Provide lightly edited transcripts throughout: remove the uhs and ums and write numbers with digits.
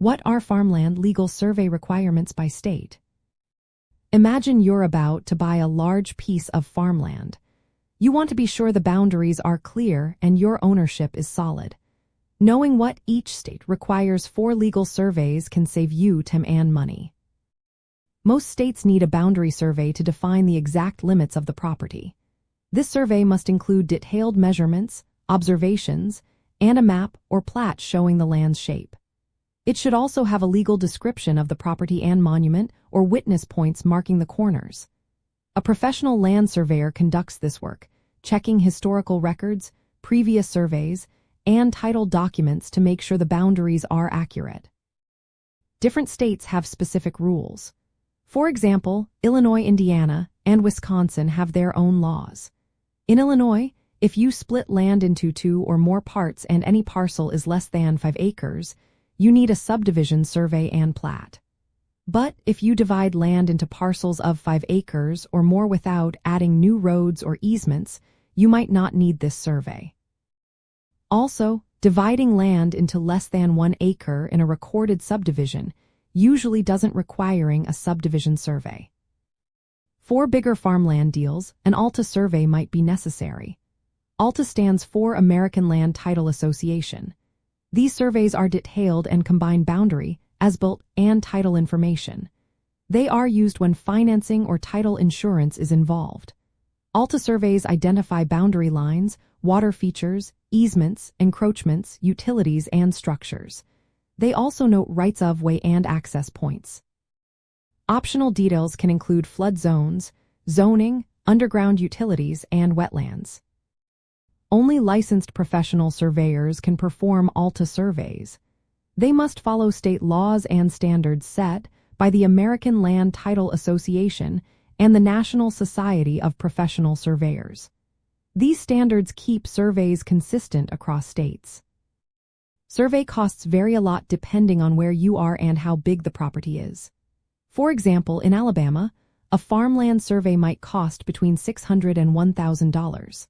What are farmland legal survey requirements by state? Imagine you're about to buy a large piece of farmland. You want to be sure the boundaries are clear and your ownership is solid. Knowing what each state requires for legal surveys can save you time and money. Most states need a boundary survey to define the exact limits of the property. This survey must include detailed measurements, observations, and a map or plat showing the land's shape. It should also have a legal description of the property and monument or witness points marking the corners. A professional land surveyor conducts this work, checking historical records, previous surveys, and title documents to make sure the boundaries are accurate. Different states have specific rules. For example, Illinois, Indiana, and Wisconsin have their own laws. In Illinois, if you split land into 2 or more parts and any parcel is less than 5 acres, you need a subdivision survey and plat. But if you divide land into parcels of 5 acres or more without adding new roads or easements, you might not need this survey. Also, dividing land into less than 1 acre in a recorded subdivision usually doesn't requiring a subdivision survey. For bigger farmland deals, an ALTA survey might be necessary. ALTA stands for American Land Title Association. These surveys are detailed and combine boundary, as-built, and title information. They are used when financing or title insurance is involved. ALTA surveys identify boundary lines, water features, easements, encroachments, utilities, and structures. They also note rights of way and access points. Optional details can include flood zones, zoning, underground utilities, and wetlands. Only licensed professional surveyors can perform ALTA surveys. They must follow state laws and standards set by the American Land Title Association and the National Society of Professional Surveyors. These standards keep surveys consistent across states. Survey costs vary a lot depending on where you are and how big the property is. For example, in Alabama, a farmland survey might cost between $600 and $1,000.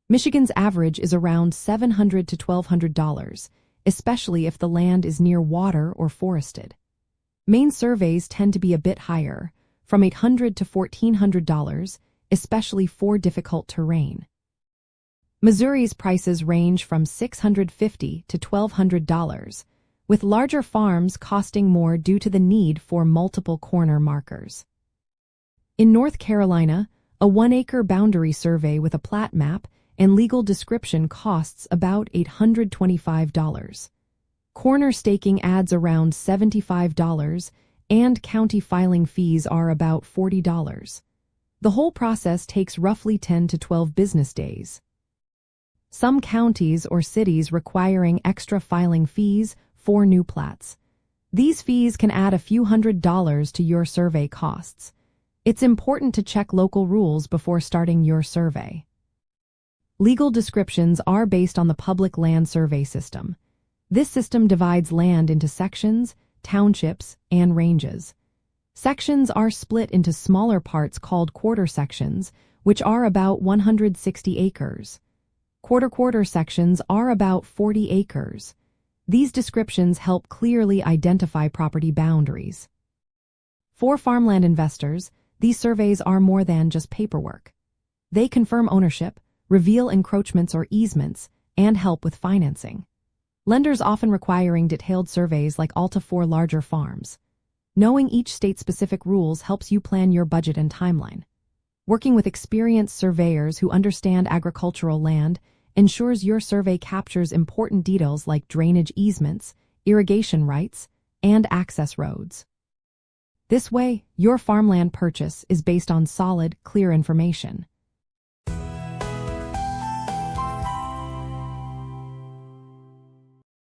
Michigan's average is around $700 to $1,200, especially if the land is near water or forested. Maine surveys tend to be a bit higher, from $800 to $1,400, especially for difficult terrain. Missouri's prices range from $650 to $1,200, with larger farms costing more due to the need for multiple corner markers. In North Carolina, a 1-acre boundary survey with a plat map and legal description costs about $825. Corner staking adds around $75, and county filing fees are about $40. The whole process takes roughly 10 to 12 business days. Some counties or cities requiring extra filing fees for new plats. These fees can add a few $100s to your survey costs. It's important to check local rules before starting your survey. Legal descriptions are based on the Public Land Survey System. This system divides land into sections, townships, and ranges. Sections are split into smaller parts called quarter sections, which are about 160 acres. Quarter sections are about 40 acres. These descriptions help clearly identify property boundaries. For farmland investors, these surveys are more than just paperwork. They confirm ownership, reveal encroachments or easements, and help with financing. Lenders often requiring detailed surveys like ALTA for larger farms. Knowing each state's specific rules helps you plan your budget and timeline. Working with experienced surveyors who understand agricultural land ensures your survey captures important details like drainage easements, irrigation rights, and access roads. This way, your farmland purchase is based on solid, clear information.